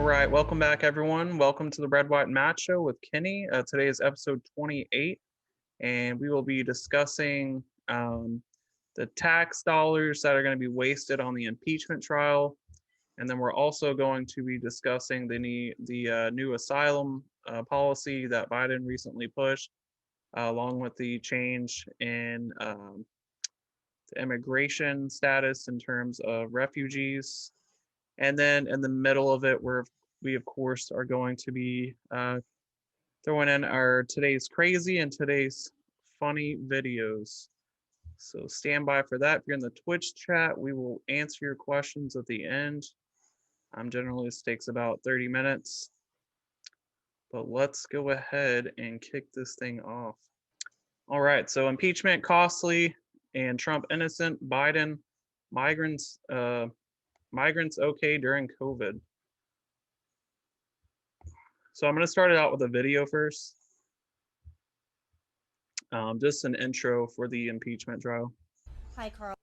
right, welcome back, everyone. Welcome to the Red, White, and Matt Show with Kenny. Today is episode 28, and we will be discussing the tax dollars that are going to be wasted on the impeachment trial, and then we're also going to be discussing the new asylum policy that Biden recently pushed, along with the change in the immigration status in terms of refugees. And then in the middle of it, we of course are going to be throwing in our today's crazy and today's funny videos. So stand by for that. If you're in the Twitch chat, we will answer your questions at the end. Generally, this takes about 30 minutes. But let's go ahead and kick this thing off. All right, so impeachment costly and Trump innocent. Biden migrants okay during COVID. So I'm going to start it out with a video first. Just an intro for the impeachment trial. Hi, Carl.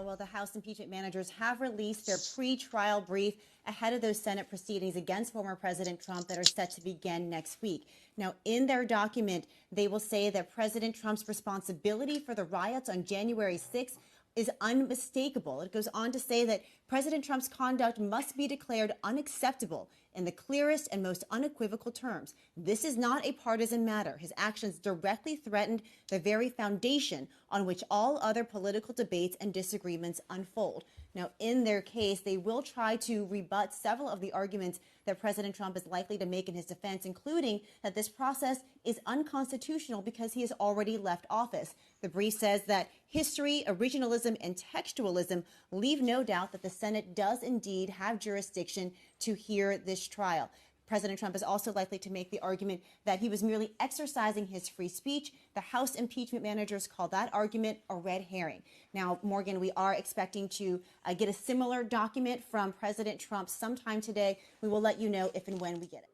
Well, the House impeachment managers have released their pre-trial brief ahead of those Senate proceedings against former President Trump that are set to begin next week. Now, in their document, they will say that President Trump's responsibility for the riots on January 6th is unmistakable. It goes on to say that President Trump's conduct must be declared unacceptable in the clearest and most unequivocal terms. This is not a partisan matter. His actions directly threatened the very foundation on which all other political debates and disagreements unfold. Now, in their case, they will try to rebut several of the arguments that President Trump is likely to make in his defense, including that this process is unconstitutional because he has already left office. The brief says that history, originalism, and textualism leave no doubt that the Senate does indeed have jurisdiction to hear this trial. President Trump is also likely to make the argument that he was merely exercising his free speech. The House impeachment managers call that argument a red herring. Now, Morgan, we are expecting to get a similar document from President Trump sometime today. We will let you know if and when we get it.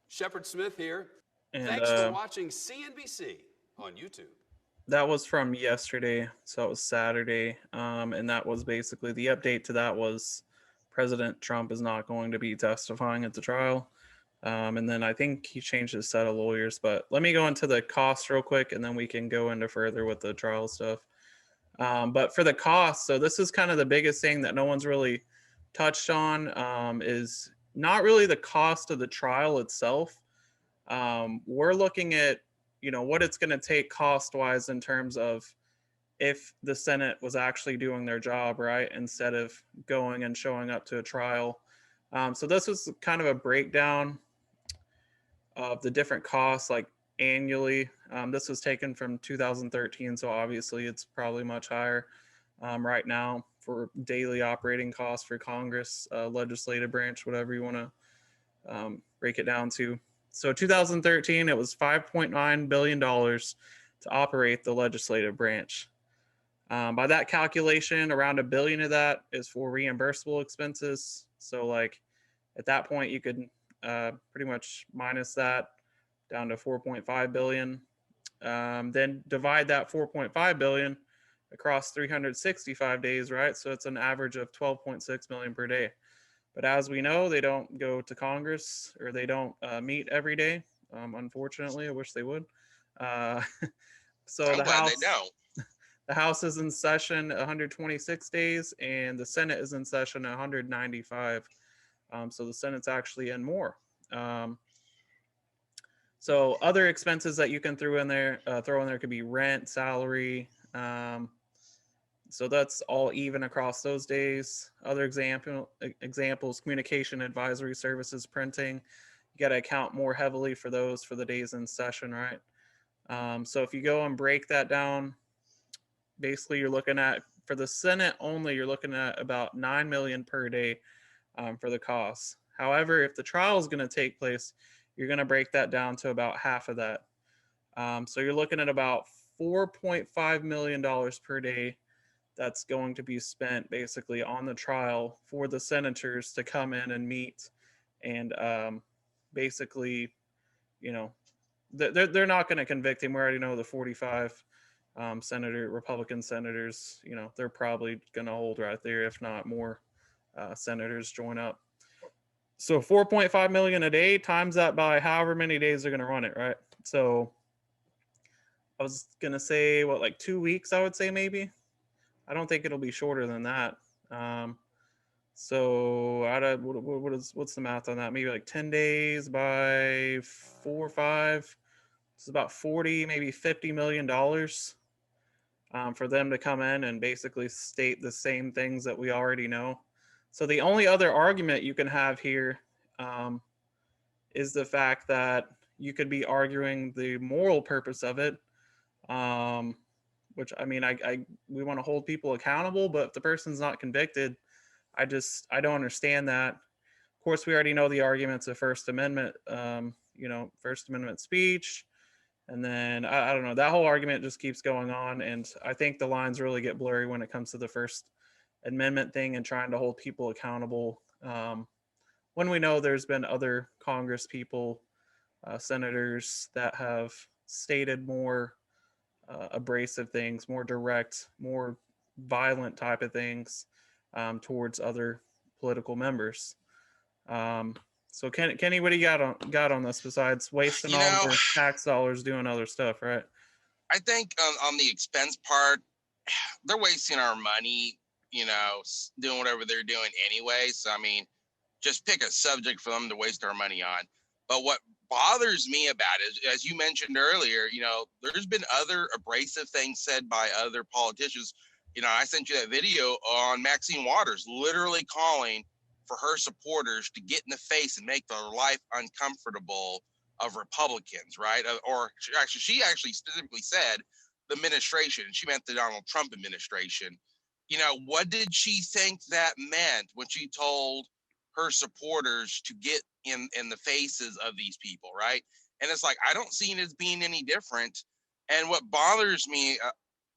Shepard Smith here. And, thanks for watching CNBC on YouTube. That was from yesterday, so it was Saturday, and that was basically the update to that was President Trump is not going to be testifying at the trial. And then I think he changed his set of lawyers, but let me go into the cost real quick and then we can go into further with the trial stuff. But for the cost, so this is kind of the biggest thing that no one's really touched on, is not really the cost of the trial itself. We're looking at, what it's going to take cost wise in terms of if the Senate was actually doing their job, right, instead of going and showing up to a trial. So this was kind of a breakdown of the different costs, like annually. This was taken from 2013, so obviously it's probably much higher right now for daily operating costs for Congress, legislative branch, whatever you want to break it down to. So 2013, it was $5.9 billion to operate the legislative branch. By that calculation, around $1 billion of that is for reimbursable expenses. So like at that point, you could pretty much minus that down to 4.5 billion. Then divide that 4.5 billion across 365 days, right? So it's an average of 12.6 million per day. But as we know, they don't go to Congress, or they don't meet every day. Unfortunately, I wish they would. So I'm glad they don't. The House is in session 126 days, and the Senate is in session 195. So the Senate's actually in more. So other expenses that you can throw in there could be rent, salary. So that's all even across those days. Other examples, communication, advisory services, printing. You got to account more heavily for those for the days in session, right? So if you go and break that down, basically you're looking at, for the Senate only, you're looking at about $9 million per day for the costs. However, if the trial is going to take place, you're going to break that down to about half of that. So you're looking at about $4.5 million per day that's going to be spent basically on the trial for the senators to come in and meet and basically, they're not going to convict him. We already know the 45 Republican senators, they're probably going to hold right there, if not more senators join up. So 4.5 million a day, times that by however many days they're going to run it, right? So I was going to say, what, like 2 weeks, I would say maybe. I don't think it'll be shorter than that. So out of what's the math on that? Maybe like 10 days by 4 or 5. It's about 40, maybe $50 million for them to come in and basically state the same things that we already know. So the only other argument you can have here is the fact that you could be arguing the moral purpose of it, which I mean, we want to hold people accountable, but if the person's not convicted, I don't understand that. Of course, we already know the arguments of First Amendment, First Amendment speech. And then I don't know, that whole argument just keeps going on. And I think the lines really get blurry when it comes to the First Amendment thing and trying to hold people accountable. When we know there's been other Congress people, senators that have stated more abrasive things, more direct, more violent type of things towards other political members. So Kenny, what do you got on this besides wasting all their tax dollars doing other stuff, right? I think on the expense part, they're wasting our money, doing whatever they're doing anyway. So, I mean, just pick a subject for them to waste our money on. But what bothers me about it, as you mentioned earlier, there's been other abrasive things said by other politicians. I sent you that video on Maxine Waters literally calling for her supporters to get in the face and make their life uncomfortable of Republicans, right? Or she actually specifically said the administration. She meant the Donald Trump administration. What did she think that meant when she told her supporters to get in the faces of these people, right? And it's like, I don't see it as being any different. And what bothers me,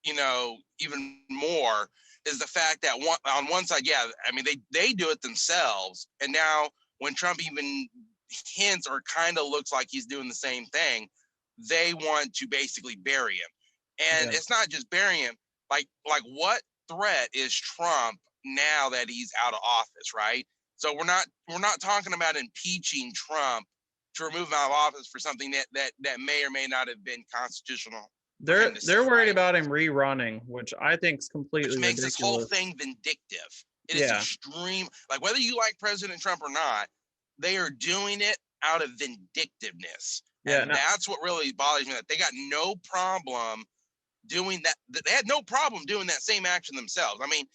even more is the fact that on one side, yeah, I mean, they do it themselves. And now when Trump even hints or kind of looks like he's doing the same thing, they want to basically bury him. And It's not just bury him. Like what threat is Trump now that he's out of office, right? So we're not talking about impeaching Trump to remove him out of office for something that may or may not have been constitutional. They're worried about him rerunning, which I think is completely ridiculous. Makes ridiculous. This whole thing vindictive. It is extreme. Like whether you like President Trump or not, they are doing it out of vindictiveness. Yeah, and that's what really bothers me. That they got no problem doing that. They had no problem doing that same action themselves. I mean,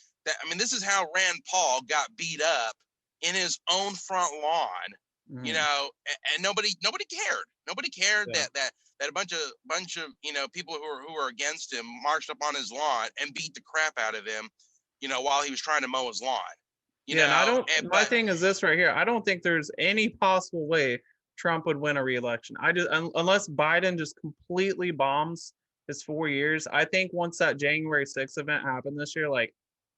this is how Rand Paul got beat up in his own front lawn. And nobody cared. Nobody cared that a bunch of people who are against him marched up on his lawn and beat the crap out of him, while he was trying to mow his lawn. My thing is this right here. I don't think there's any possible way Trump would win a re-election. Unless Biden just completely bombs his 4 years. I think once that January 6th event happened this year, like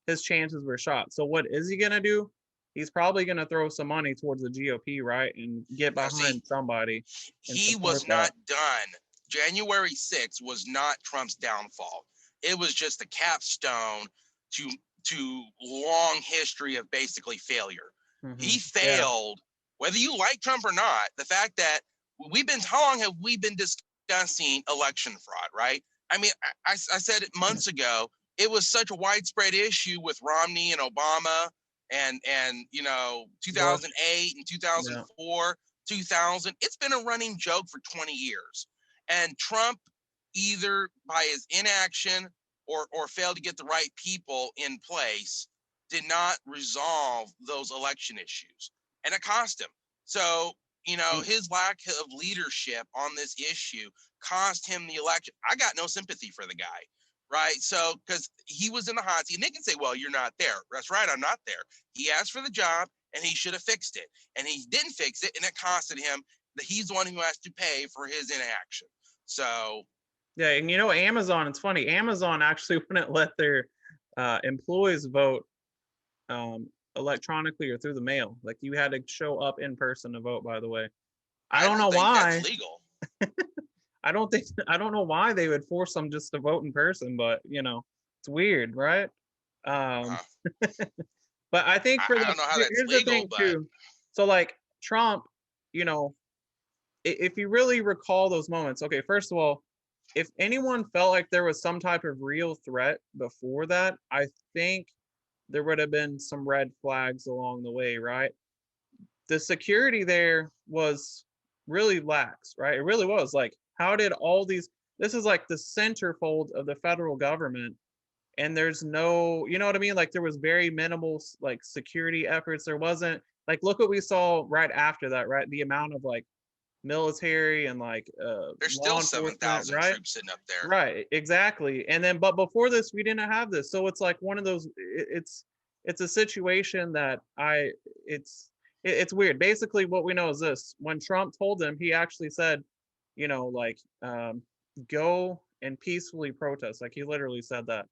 his chances were shot. So what is he gonna do? He's probably gonna throw some money towards the GOP, right, and get behind somebody. He was not done. January 6th was not Trump's downfall. It was just a capstone to long history of basically failure. Mm-hmm. He failed, whether you like Trump or not. The fact that how long have we been discussing election fraud, right? I mean, I said it months ago. It was such a widespread issue with Romney and Obama and 2008 and 2004, 2000. It's been a running joke for 20 years. And Trump, either by his inaction or failed to get the right people in place, did not resolve those election issues. And it cost him. So, his lack of leadership on this issue cost him the election. I got no sympathy for the guy, right? So, because he was in the hot seat, and they can say, well, you're not there. That's right, I'm not there. He asked for the job, and he should have fixed it. And he didn't fix it, and it costed him that he's the one who has to pay for his inaction. So, yeah, and Amazon, it's funny. Amazon actually wouldn't let their employees vote electronically or through the mail. Like you had to show up in person to vote, by the way. I don't know why. That's legal. I don't know why they would force them just to vote in person, but it's weird, right? But I think here's the thing too. So like Trump, you know, if you really recall those moments, okay, first of all, if anyone felt like there was some type of real threat before that, I think there would have been some red flags along the way, right? The security there was really lax, right? It really was. Like, how did all these, this is like the centerfold of the federal government, and there's no, you know what I mean? Like, there was very minimal like security efforts. There wasn't, like, look what we saw right after that, right? The amount of like military and like There's law still enforcement, 7,000 right? troops sitting up there. Right, exactly. And then, but before this, we didn't have this. So it's like one of those. It's a situation that it's weird. Basically, what we know is this: when Trump told them, he actually said, you know, like go and peacefully protest. Like he literally said that.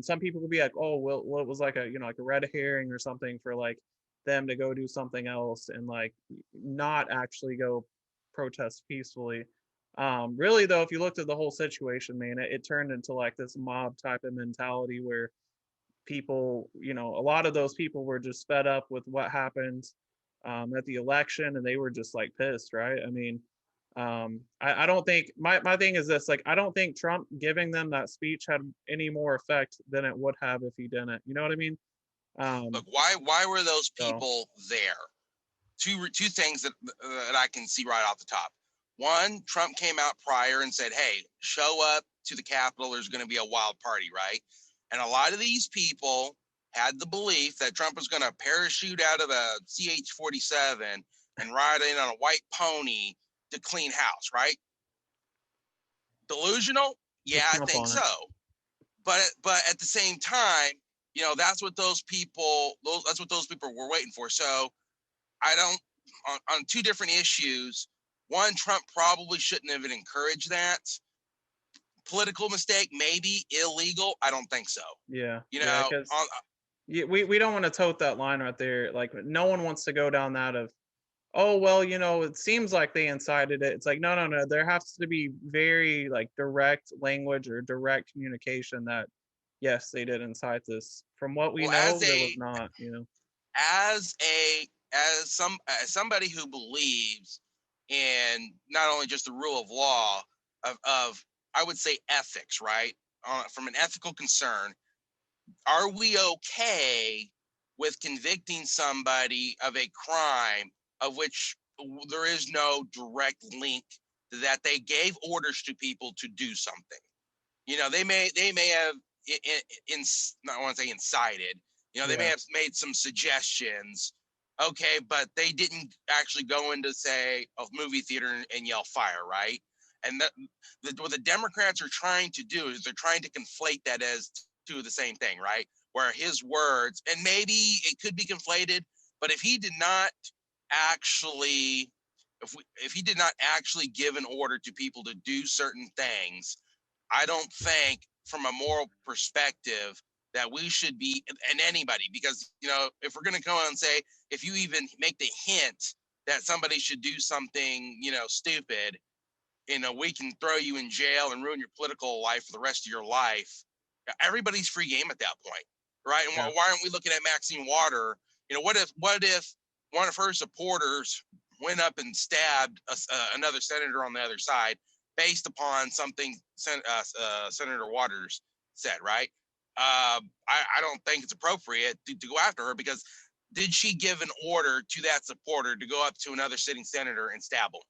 Some people would be like, oh, well, it was like a like a red herring or something for like them to go do something else and like not actually go protest peacefully. Really though, if you looked at the whole situation, man, it turned into like this mob type of mentality where people, a lot of those people were just fed up with what happened at the election, and they were just like pissed, right? I mean, I don't think my thing is this, like, I don't think Trump giving them that speech had any more effect than it would have if he didn't. You know what I mean? Look, why were those So people there? Two things that I can see right off the top. One, Trump came out prior and said, "Hey, show up to the Capitol. There's going to be a wild party, right?" And a lot of these people had the belief that Trump was going to parachute out of a CH-47 and ride in on a white pony to clean house, right? Delusional? put Yeah, I Trump think on so. it. But at the same time, that's what those people were waiting for. So I don't on two different issues. One, Trump probably shouldn't have encouraged that. Political mistake, maybe. Illegal, I don't think so. Yeah, You yeah, know, because we don't want to tote that line right there. Like, no one wants to go down that of, oh well, it seems like they incited it. It's like, no, no, no. There has to be very like direct language or direct communication that yes, they did incite this. From what we well, know, there was not. as somebody who believes in not only just the rule of law of I would say ethics, right? From an ethical concern, are we okay with convicting somebody of a crime of which there is no direct link that they gave orders to people to do something? They may have I want to say incited. They may Yeah, have made some suggestions. Okay, but they didn't actually go into, say, a movie theater and yell fire, right? And what the Democrats are trying to do is they're trying to conflate that as two of the same thing, right? Where his words, and maybe it could be conflated, but if he did not actually, if he did not actually give an order to people to do certain things, I don't think from a moral perspective that we should be, and anybody, because, if we're going to go on and say, if you even make the hint that somebody should do something, stupid, we can throw you in jail and ruin your political life for the rest of your life. Everybody's free game at that point, right? And yeah, why aren't we looking at Maxine Water? What if one of her supporters went up and stabbed another senator on the other side based upon something Senator Waters said, right? I don't think it's appropriate to go after her, because did she give an order to that supporter to go up to another sitting senator and stab him?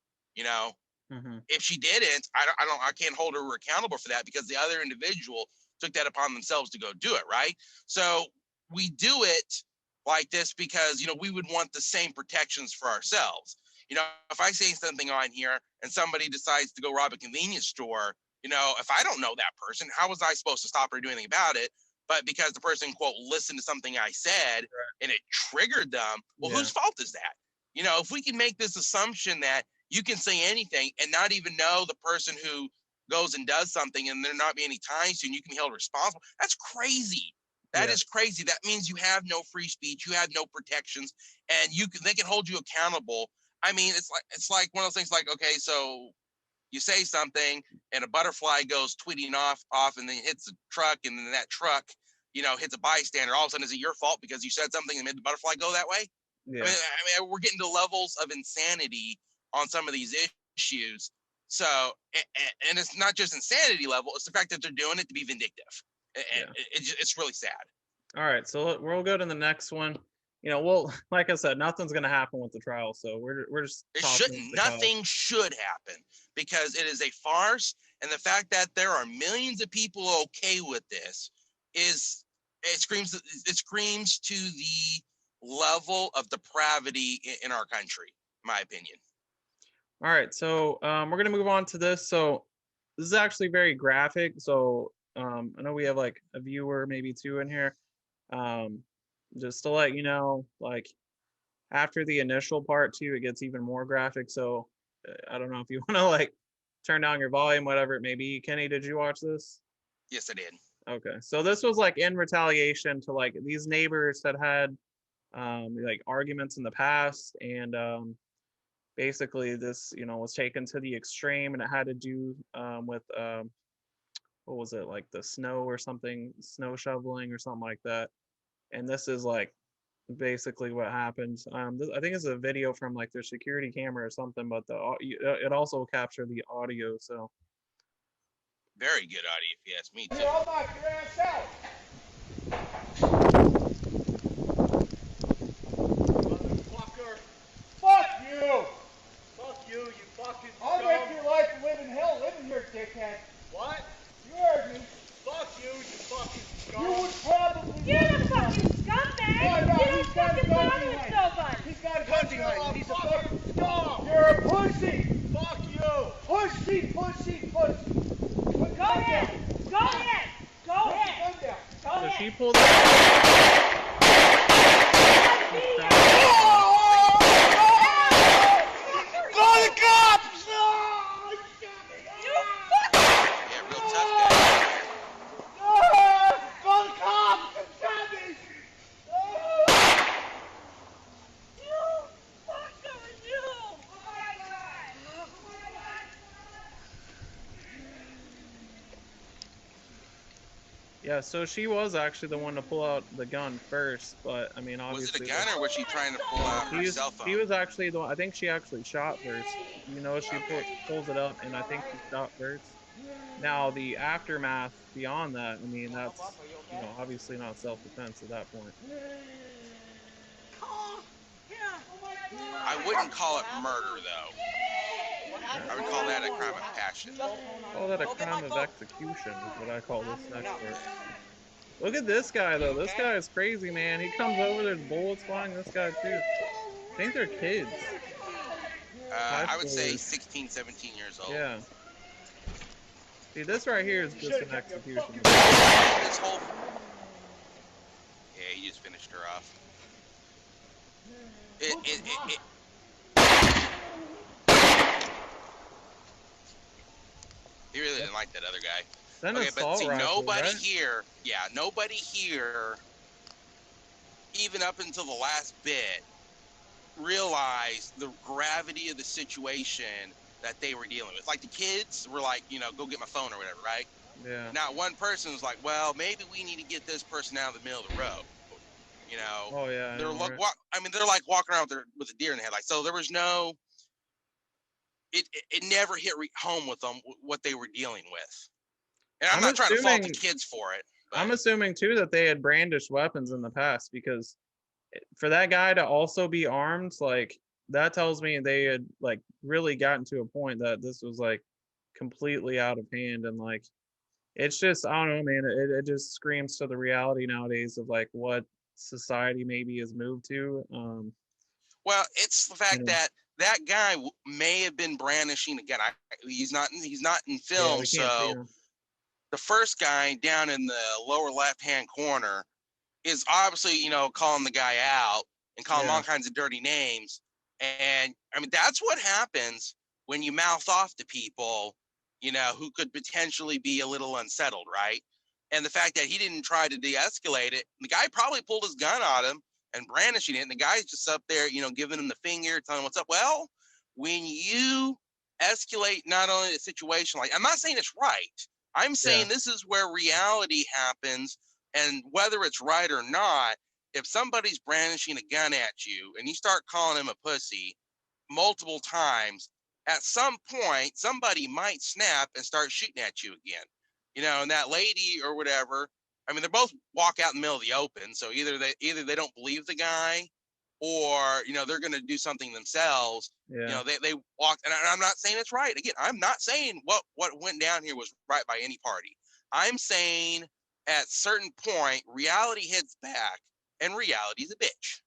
hmm If she didn't, I can't hold her accountable for that, because the other individual took that upon themselves to go do it, right? So we do it like this because we would want the same protections for ourselves. If I say something on here and somebody decides to go rob a convenience store, if I don't know that person, how was I supposed to stop her doing anything about it? But because the person, quote, listened to something I said and it triggered them, well, yeah, whose fault is that? If we can make this assumption that you can say anything and not even know the person who goes and does something and there not be any ties to, and you can be held responsible, that's crazy. That yeah, is crazy. That means you have no free speech, you have no protections, and they can hold you accountable. I mean, it's like one of those things, like, okay, so you say something and a butterfly goes tweeting off and then hits a truck, and then that truck hits a bystander. All of a sudden, is it your fault because you said something and made the butterfly go that way? Yeah. I mean, we're getting to levels of insanity on some of these issues. So, and it's not just insanity level; it's the fact that they're doing it to be vindictive. And it's really sad. All right, so we'll go to the next one. Well, like I said, nothing's going to happen with the trial, so we're just Nothing should happen because it is a farce, and the fact that there are millions of people okay with this screams to the level of depravity in our country, in my opinion. All right, so we're going to move on to this. So this is actually very graphic. So I know we have like a viewer, maybe two in here. Just to let you know, like after the initial part too, it gets even more graphic. So I don't know if you want to like turn down your volume, whatever it may be. Kenny, did you watch this? Yes, I did. Okay, so this was like in retaliation to like these neighbors that had like arguments in the past, and basically this was taken to the extreme, and it had to do with what was it, like the snow or something, snow shoveling or something like that. And this is like basically what happened. I think it's a video from like their security camera or something, but it also captured the audio. So very good audio, if you ask me. Here, I'll knock your ass out. Motherfucker. Fuck you. Fuck you, you fucking I'll scum. make your life a living hell living here, dickhead. What? You heard me. Fuck you, you fucking scum. You would probably... You're the fucking scumbag! No, You don't he's got a fucking gun bother with behind. nobody! He's got a gun behind him. He's a fucking... scum. You're a pussy. Fuck you. Pussy. Put Go ahead! Go ahead! Go ahead! gun down. Go so ahead! she pulled Call the cops! Yeah, real tough guy. Call the cops. You shot me. Yeah, so she was actually the one to pull out the gun first, but I mean, obviously. Was it a gun or was she trying to pull out her cell phone? She was actually the one. I think she actually shot first. She pulls it up, and I think she shot first. Now the aftermath beyond that, I mean, that's obviously not self-defense at that point. I wouldn't call it murder, though. I would call that a crime of passion. Call that a crime of execution is what I call this next part. Look at this guy though. This guy is crazy, man. He comes over, there's bullets flying. This guy too. I think they're kids. I would say 16, 17 years old. Yeah. See, this right here is just an execution. This whole... Yeah, he just finished her off. He really didn't like that other guy. Okay, but see, nobody here, even up until the last bit, realized the gravity of the situation that they were dealing with. Like the kids were like, go get my phone or whatever, right? Yeah. Not one person was like, well, maybe we need to get this person out of the middle of the road. Oh yeah. They're like, they're like walking around with a deer in the headlights. So there was no. It never hit home with them what they were dealing with. And I'm not trying to fault the kids for it. But I'm assuming too that they had brandished weapons in the past, because for that guy to also be armed, like that tells me they had like really gotten to a point that this was like completely out of hand. And like it's just, I don't know, man, it just screams to the reality nowadays of like what society maybe has moved to. Well, it's the fact that guy may have been brandishing again. He's not in film, so the first guy down in the lower left-hand corner is obviously, calling the guy out and calling him all kinds of dirty names. And I mean, that's what happens when you mouth off to people, who could potentially be a little unsettled, right? And the fact that he didn't try to de-escalate it, the guy probably pulled his gun on him and brandishing it, and the guy's just up there, giving him the finger, telling him what's up. Well, when you escalate not only a situation like, I'm not saying it's right, I'm saying this is where reality happens, and whether it's right or not, if somebody's brandishing a gun at you and you start calling him a pussy multiple times, at some point somebody might snap and start shooting at you again. And that lady or whatever, I mean, they both walk out in the middle of the open, so either they don't believe the guy, or they're going to do something themselves. Yeah. They walked, and I'm not saying it's right. Again, I'm not saying what went down here was right by any party. I'm saying at certain point reality hits back, and reality is a bitch.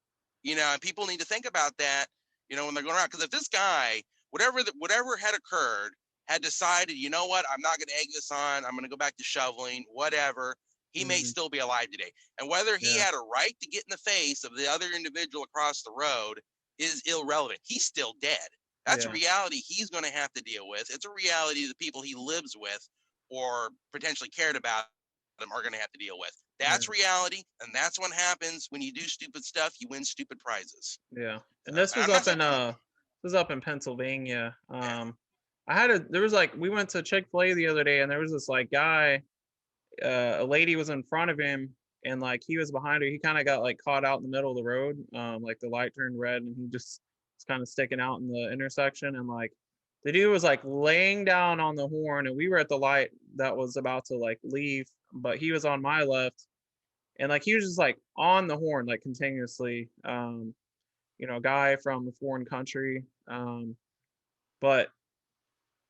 And people need to think about that, when they're going around. Because if this guy, whatever had occurred, had decided, you know what, I'm not going to egg this on, I'm going to go back to shoveling, whatever, he may still be alive today. And whether he had a right to get in the face of the other individual across the road is irrelevant. He's still dead. That's a reality he's going to have to deal with. It's a reality the people he lives with or potentially cared about him are going to have to deal with. That's reality, and that's what happens when you do stupid stuff. You win stupid prizes. Yeah, and this was up in Pennsylvania. We went to Chick-fil-A the other day, and there was this like guy, a lady was in front of him, and like he was behind her. He kind of got like caught out in the middle of the road, like the light turned red, and he just was kind of sticking out in the intersection, and like the dude was like laying down on the horn, and we were at the light that was about to like leave, but he was on my left, and like he was just like on the horn like continuously. Guy from a foreign country, but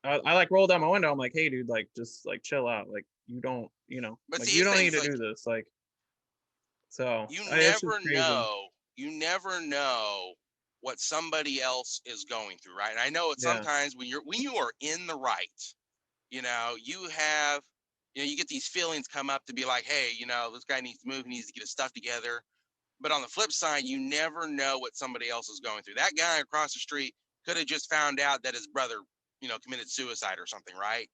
I like rolled down my window. I'm like, hey dude, like just like chill out, like you don't But like see, you don't need to do this, like. So you it's just never crazy. know what somebody else is going through, right? And I know it's sometimes when you are in the right, you get these feelings come up to be like, hey, this guy needs to move, he needs to get his stuff together. But on the flip side, you never know what somebody else is going through. That guy across the street could have just found out that his brother, committed suicide or something, right?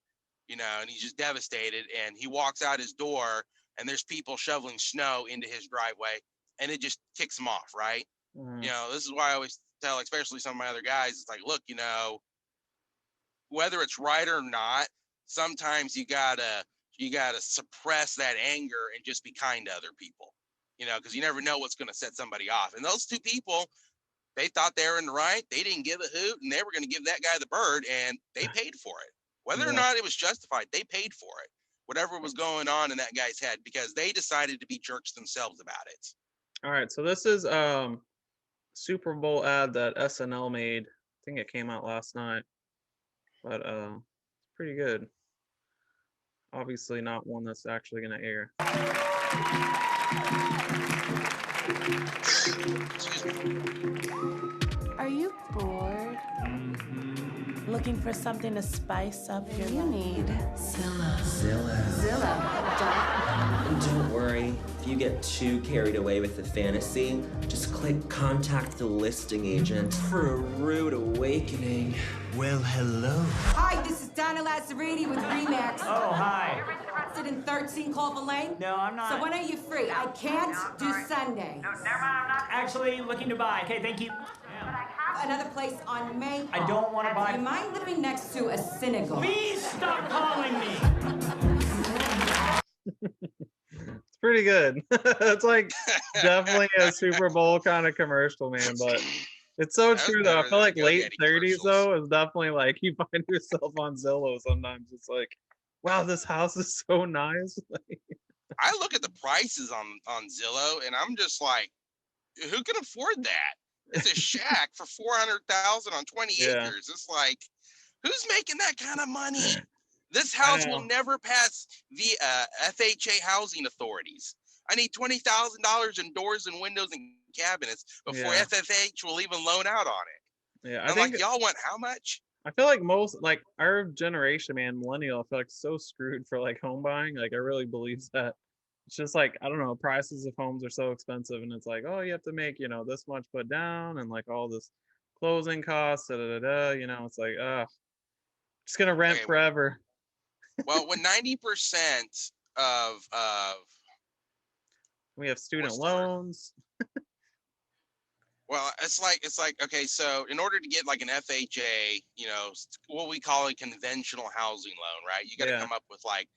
And he's just devastated, and he walks out his door and there's people shoveling snow into his driveway, and it just ticks him off, right? This is why I always tell, especially some of my other guys, it's like, look, whether it's right or not, sometimes you gotta suppress that anger and just be kind to other people, because you never know what's going to set somebody off. And those two people, they thought they were in the right. They didn't give a hoot, and they were going to give that guy the bird, and they paid for it. Whether or not it was justified, they paid for it. Whatever was going on in that guy's head, because they decided to be jerks themselves about it. All right, so this is Super Bowl ad that SNL made. I think it came out last night, but it's pretty good. Obviously not one that's actually going to air. Are you bored? Looking for something to spice up your life? You need Zillow. Don't worry, if you get too carried away with the fantasy, just click contact the listing agent for a rude awakening. Well, hello. Hi, this is Donna Lazzarini with Remax. Oh, hi. You're interested in 13 Culver Lane? No, I'm not. So when are you free? I can't do Sunday. No, never mind, I'm not actually looking to buy. Okay, thank you. Another place on Maple. I don't want to buy. Do you mind living next to a synagogue? Please stop calling me. It's pretty good. It's like definitely a Super Bowl kind of commercial, man, but it's so true though. I feel like late 30s though is definitely like you find yourself on Zillow sometimes. It's like, wow, this house is so nice. I look at the prices on Zillow and I'm just like, who can afford that? It's a shack for $400,000 on 20 acres. It's like, who's making that kind of money? This house will never pass the FHA housing authorities. I need $20,000 in doors and windows and cabinets before FFH will even loan out on it. Yeah, I'm like, y'all want how much? I feel like most, like our generation, man, millennial, I feel like so screwed for like home buying. Like I really believe that. It's just like, I don't know, prices of homes are so expensive, and it's like, oh, you have to make, this much put down and like all this closing costs, it's like, just gonna rent forever. Well, when 90% of we have student loans. Well, it's like, okay, so in order to get like an FHA, what we call a conventional housing loan, right? You got to come up with like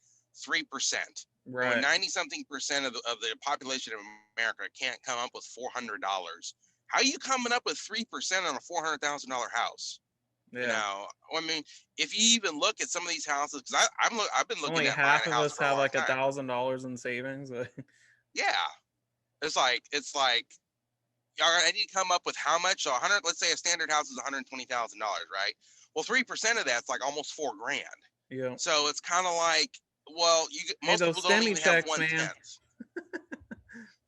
3%. Right. 90-something% of the population of America can't come up with $400. How are you coming up with 3% on a $400,000 house? Yeah. You know, I mean, if you even look at some of these houses, because I've been looking Only at buying half a of house us for a have long like time. $1,000 in savings. Yeah, it's like I need to come up with how much. So 100, let's say a standard house is $120,000, right? Well, 3% of that's like almost $4,000. Yeah. So it's kind of like, well, Hey, most those people don't STEMI even have checks, 1/10. man.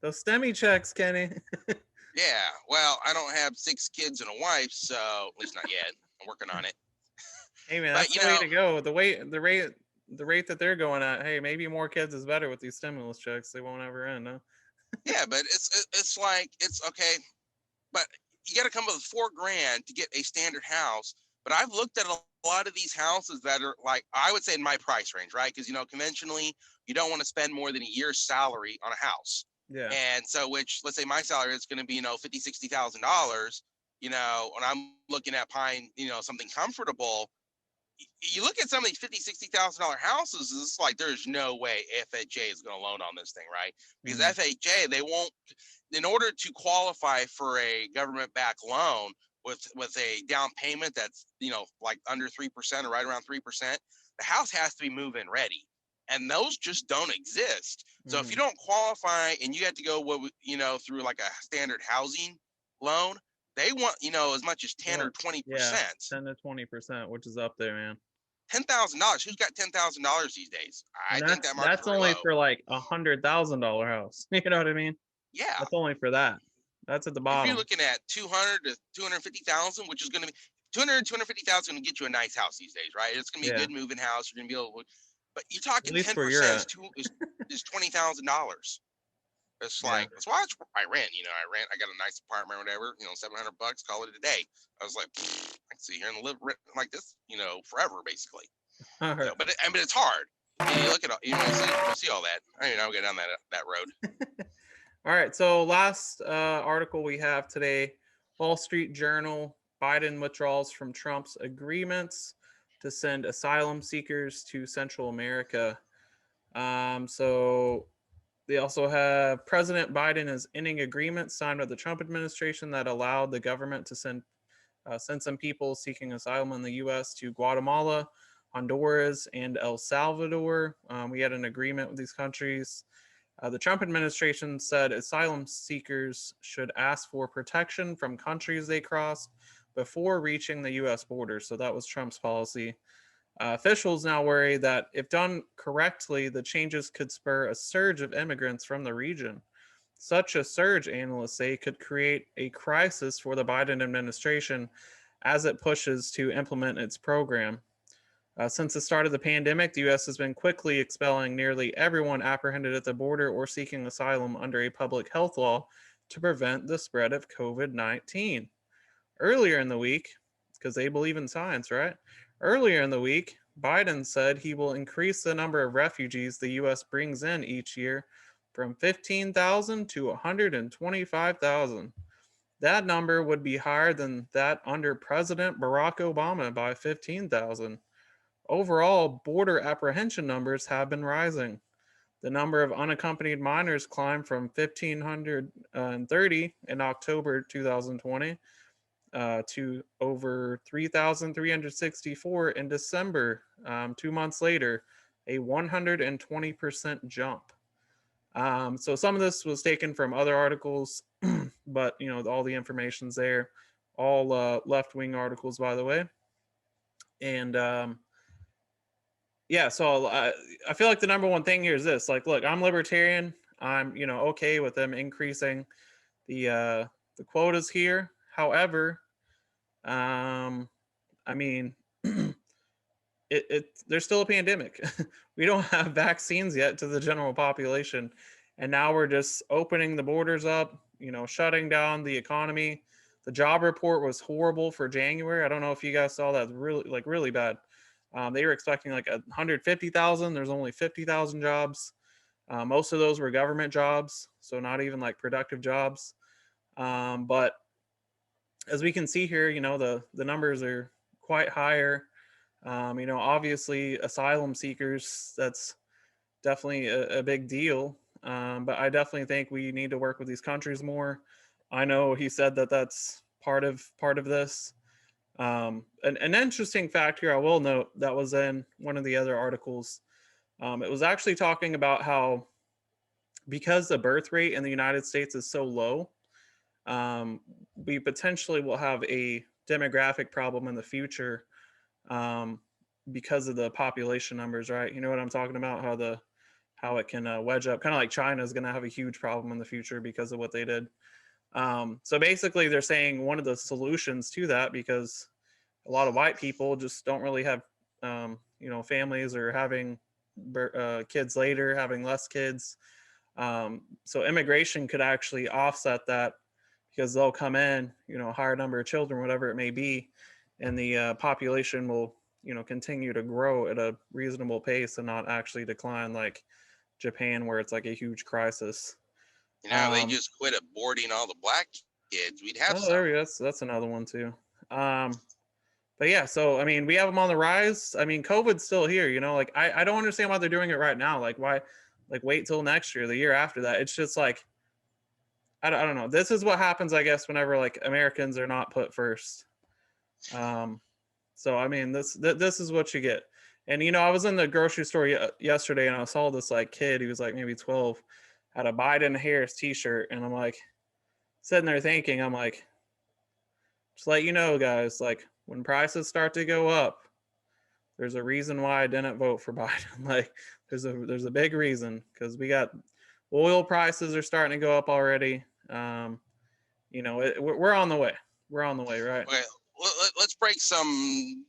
Those STEMI checks, Kenny. Yeah, well, I don't have 6 kids and a wife, so at least not yet. I'm working on it. Hey man, But that's the way to go. The rate that they're going at. Hey, maybe more kids is better with these stimulus checks. They won't ever end, huh? yeah, but it's like it's okay, but you got to come up with $4,000 to get a standard house. But I've looked at a lot of these houses that are like, I would say in my price range, right? Because conventionally you don't want to spend more than a year's salary on a house. Yeah. And so, which let's say my salary is going to be $50,000-$60,000. When I'm looking at buying something comfortable, you look at some of these $50,000-$60,000 houses, it's like there's no way FHA is going to loan on this thing, right? Because FHA, they won't, in order to qualify for a government-backed loan with a down payment that's like under 3% or right around 3%, the house has to be move-in ready, and those just don't exist. So if you don't qualify and you have to go through like a standard housing loan, they want as much as 10 or 20%. Yeah, 10 to 20%, which is up there, man. $10,000. Who's got $10,000 these days? I think that's only low. for like $100,000 house. You know what I mean? Yeah, that's only for that. That's at the bottom. If you're looking at 200 to 250,000, which is going to be 250,000, going to get you a nice house these days, right? It's going to be a good moving house. You're going to be able to, but you're talking 10% is $20,000. It's like, that's why I rent. I got a nice apartment or whatever, $700, call it a day. I was like, I can sit here and live like this, forever, basically. All right. But it's hard. You look at you'll see all that. I don't know, get down that road. All right. So last article we have today, Wall Street Journal: Biden withdraws from Trump's agreements to send asylum seekers to Central America. So they also have President Biden is ending agreements signed with the Trump administration that allowed the government to send some people seeking asylum in the U.S. to Guatemala, Honduras, and El Salvador. We had an agreement with these countries. The Trump administration said asylum seekers should ask for protection from countries they crossed before reaching the U.S. border. So that was Trump's policy. Officials now worry that if done correctly, the changes could spur a surge of immigrants from the region. Such a surge, analysts say, could create a crisis for the Biden administration as it pushes to implement its program. Since the start of the pandemic, the U.S. has been quickly expelling nearly everyone apprehended at the border or seeking asylum under a public health law to prevent the spread of COVID-19. Earlier in the week, because they believe in science, right? Earlier in the week, Biden said he will increase the number of refugees the U.S. brings in each year from 15,000 to 125,000. That number would be higher than that under President Barack Obama by 15,000. Overall, border apprehension numbers have been rising. The number of unaccompanied minors climbed from 1,530 in October 2020 to over 3,364 in December, 2 months later, a 120% jump. So some of this was taken from other articles, but all the information's there, all left-wing articles, by the way. And so I feel like the number one thing here is this: like, look, I'm libertarian. I'm okay with them increasing the quotas here. However, I mean, there's still a pandemic. We don't have vaccines yet to the general population, and now we're just opening the borders up, shutting down the economy. The job report was horrible for January. I don't know if you guys saw that. Really bad. They were expecting like 150,000. There's only 50,000 jobs. Most of those were government jobs, so not even like productive jobs. But as we can see here, the numbers are quite higher. Obviously asylum seekers, that's definitely a big deal. But I definitely think we need to work with these countries more. I know he said that that's part of this. An interesting fact here I will note that was in one of the other articles. It was actually talking about how because the birth rate in the United States is so low, we potentially will have a demographic problem in the future because of the population numbers, right? You know what I'm talking about? How it can wedge up, kind of like China is going to have a huge problem in the future because of what they did. So basically, they're saying one of the solutions to that, because a lot of white people just don't really have, families, or having kids later, having less kids. So immigration could actually offset that, because they'll come in, a higher number of children, whatever it may be, and the population will, continue to grow at a reasonable pace and not actually decline like Japan, where it's like a huge crisis. They just quit aborting all the black kids. We'd have some. There we go. That's another one too. But yeah, so I mean, we have them on the rise. I mean, COVID's still here. Like I don't understand why they're doing it right now. Like why, like wait till next year, the year after that. It's just like I don't know. This is what happens, I guess, whenever like Americans are not put first. So I mean, this is what you get. And I was in the grocery store yesterday, and I saw this like kid. He was like maybe 12, had a Biden Harris T-shirt, and I'm like sitting there thinking, I'm like, just let you know, guys, like when prices start to go up, there's a reason why I didn't vote for Biden. Like there's a big reason, because we got oil prices are starting to go up already. We're on the way. We're on the way, right? Okay, let's break some.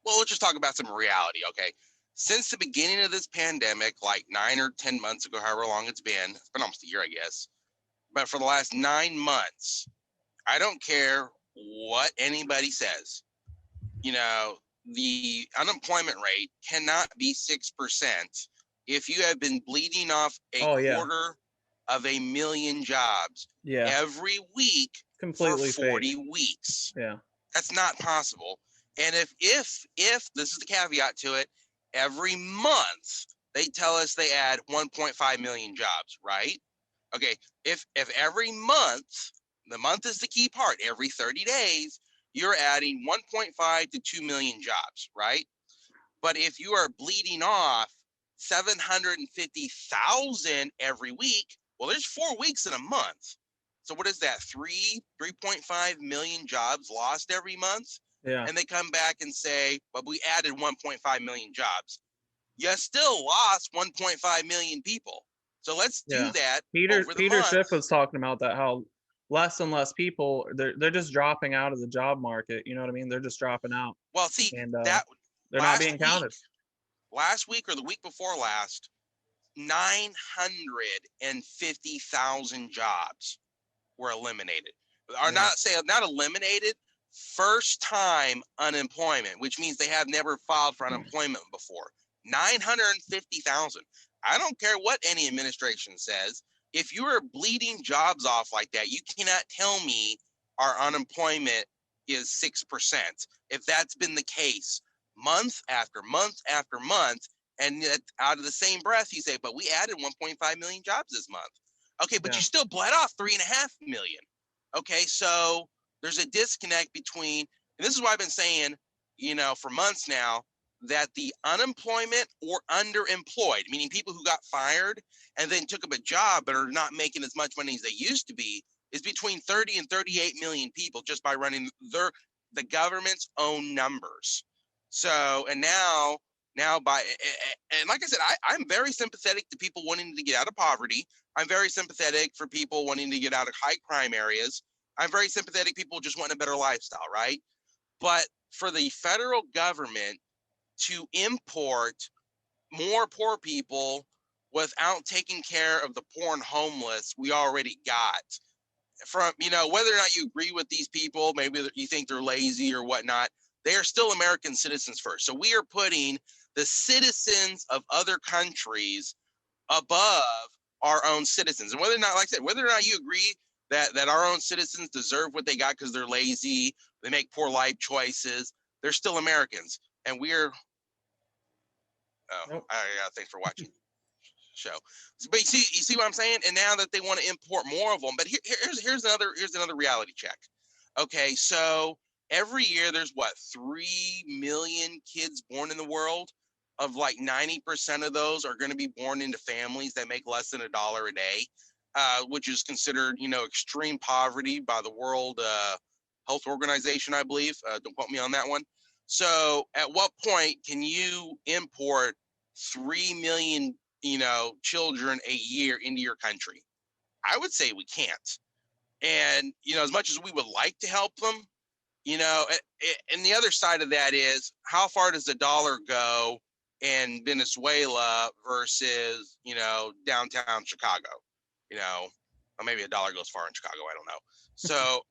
Well, let's just talk about some reality, okay? Since the beginning of this pandemic, like 9 or 10 months ago, however long it's been almost a year, I guess. But for the last 9 months, I don't care what anybody says. The unemployment rate cannot be 6% if you have been bleeding off a quarter of a million jobs every week completely for 40 fake. weeks. Yeah. That's not possible. And if this is the caveat to it, every month they tell us they add 1.5 million jobs, right? Okay, if every month, the month is the key part, every 30 days, you're adding 1.5 to 2 million jobs, right? But if you are bleeding off 750,000 every week, well, there's 4 weeks in a month. So what is that? 3.5 million jobs lost every month? Yeah. And they come back and say, well, we added 1.5 million jobs. You still lost 1.5 million people. So let's do that. Peter Schiff was talking about that, how less and less people, they're just dropping out of the job market. You know what I mean? They're just dropping out. Well, see, and they're not being counted. Last week or the week before last, 950,000 jobs were eliminated. Not eliminated, first time unemployment, which means they have never filed for unemployment before. 950,000. I don't care what any administration says. If you are bleeding jobs off like that, you cannot tell me our unemployment is 6%. If that's been the case month after month after month, and yet out of the same breath you say, but we added 1.5 million jobs this month. Okay, but you still bled off 3.5 million. Okay, so there's a disconnect between, and this is why I've been saying, for months now, that the unemployment or underemployed, meaning people who got fired and then took up a job but are not making as much money as they used to be, is between 30 and 38 million people just by running the government's own numbers. So, and now like I said, I'm very sympathetic to people wanting to get out of poverty. I'm very sympathetic for people wanting to get out of high crime areas. I'm very sympathetic people just want a better lifestyle, right? But for the federal government to import more poor people without taking care of the poor and homeless we already got, from, whether or not you agree with these people, maybe you think they're lazy or whatnot, they are still American citizens first. So we are putting the citizens of other countries above our own citizens. And whether or not, like I said, whether or not you agree that our own citizens deserve what they got because they're lazy, they make poor life choices, they're still Americans. And we're, thanks for watching. show. But you see what I'm saying? And now that they want to import more of them, but here's another reality check. Okay, so every year there's what, 3 million kids born in the world. Of like 90% of those are going to be born into families that make less than $1 a day, which is considered, extreme poverty by the World Health Organization, I believe. Don't quote me on that one. So at what point can you import 3 million, children a year into your country? I would say we can't. And, as much as we would like to help them, and the other side of that is, how far does the dollar go in Venezuela versus, downtown Chicago? Or maybe $1 goes far in Chicago. I don't know. So,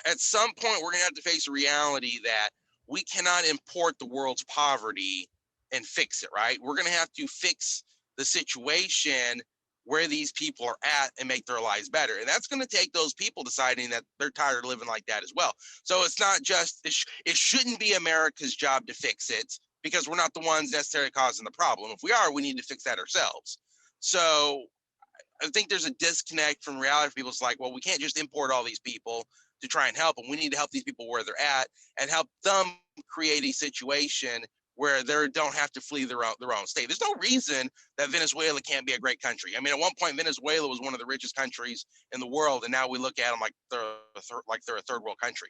at some point we're going to have to face a reality that we cannot import the world's poverty and fix it, right? We're going to have to fix the situation where these people are at and make their lives better. And that's going to take those people deciding that they're tired of living like that as well. So it's not just, it shouldn't be America's job to fix it, because we're not the ones necessarily causing the problem. If we are, we need to fix that ourselves. So I think there's a disconnect from reality for people. It's like, well, we can't just import all these people to try and help them. We need to help these people where they're at and help them create a situation where they don't have to flee their own state. There's no reason that Venezuela can't be a great country. I mean, at one point, Venezuela was one of the richest countries in the world, and now we look at them like they're a third world country.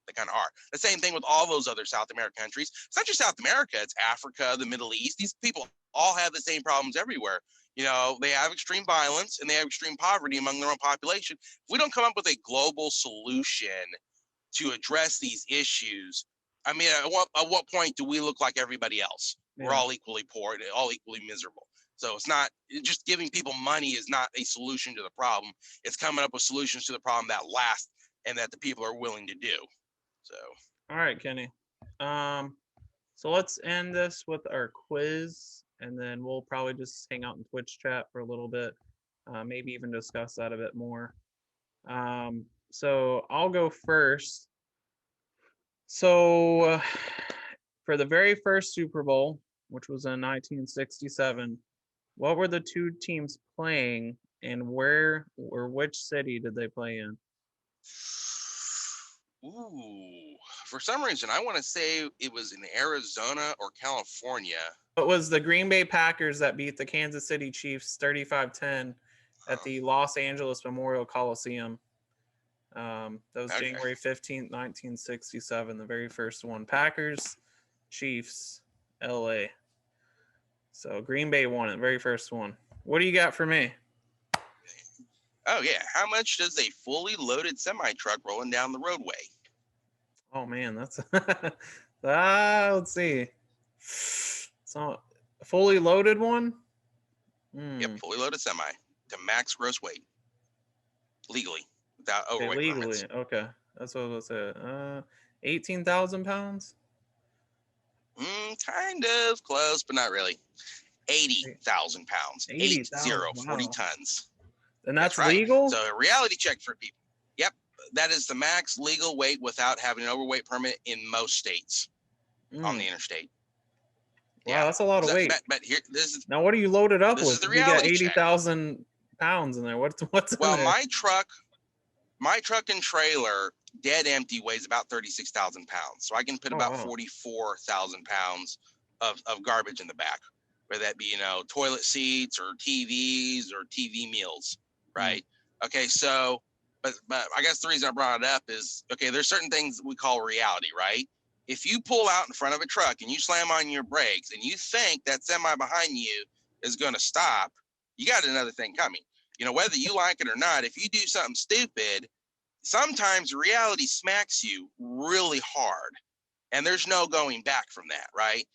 They kind of are. The same thing with all those other South American countries. It's not just South America, it's Africa, the Middle East. These people all have the same problems everywhere. They have extreme violence and they have extreme poverty among their own population. If we don't come up with a global solution to address these issues, I mean, at what point do we look like everybody else? Yeah. We're all equally poor, all equally miserable. So it's not just giving people money is not a solution to the problem. It's coming up with solutions to the problem that last and that the people are willing to do. So. All right, Kenny. So let's end this with our quiz, and then we'll probably just hang out in Twitch chat for a little bit, maybe even discuss that a bit more. So I'll go first. So for the very first Super Bowl, which was in 1967, what were the two teams playing, and where or which city did they play in? Ooh, for some reason, I want to say it was in Arizona or California. It was the Green Bay Packers that beat the Kansas City Chiefs 35-10 at the Los Angeles Memorial Coliseum. That was January 15th, 1967, the very first one. Packers, Chiefs, LA. So Green Bay won it, very first one. What do you got for me? Oh, yeah. How much does a fully loaded semi-truck rolling down the roadway? Oh, man, that's... let's see. So, a fully loaded one? Yep, fully loaded semi to max gross weight. Legally, without overweight legally, permits. Okay. That's what I was going to say. 18,000 pounds? Kind of close, but not really. 80,000 pounds. 40 tons. And that's right. legal? So a reality check for people. Yep. That is the max legal weight without having an overweight permit in most states on the interstate. Wow, that's a lot of weight. But here, this is now. What do you load it up with? Is the you got reality 80,000 pounds in there. What's well, in there? my truck and trailer dead empty weighs about 36,000 pounds, so I can put about 44,000 pounds of garbage in the back, whether that be toilet seats or TVs or TV meals, right? Okay, so but I guess the reason I brought it up is there's certain things we call reality, right? If you pull out in front of a truck and you slam on your brakes and you think that semi behind you is going to stop, you got another thing coming. Whether you like it or not, if you do something stupid, sometimes reality smacks you really hard and there's no going back from that, right?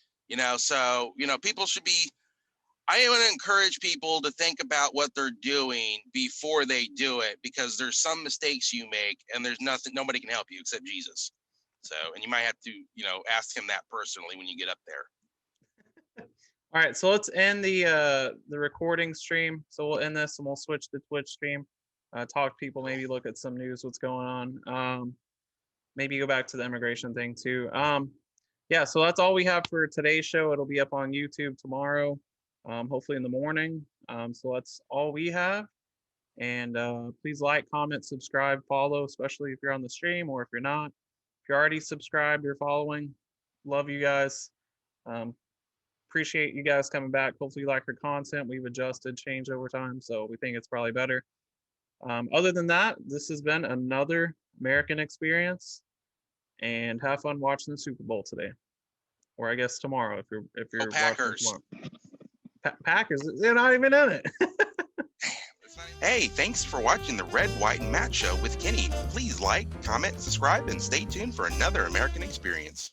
So, people should be, I want to encourage people to think about what they're doing before they do it, because there's some mistakes you make and there's nobody can help you except Jesus. So, and you might have to, ask him that personally when you get up there. All right, so let's end the recording stream. So we'll end this and we'll switch to Twitch stream. Talk to people, maybe look at some news, what's going on. Maybe go back to the immigration thing too. Yeah, so that's all we have for today's show. It'll be up on YouTube tomorrow. hopefully in the morning. So that's all we have. And please like, comment, subscribe, follow, especially if you're on the stream or if you're not. If you're already subscribed, you're following. Love you guys. Appreciate you guys coming back. Hopefully you like our content. We've adjusted, changed over time, so we think it's probably better. Other than that, this has been another American experience, and have fun watching the Super Bowl today, or I guess tomorrow if you're Packers. watching tomorrow. Packers, they're not even in it. Hey, thanks for watching the Red, White, and Matt Show with Kenny. Please like, comment, subscribe, and stay tuned for another American experience.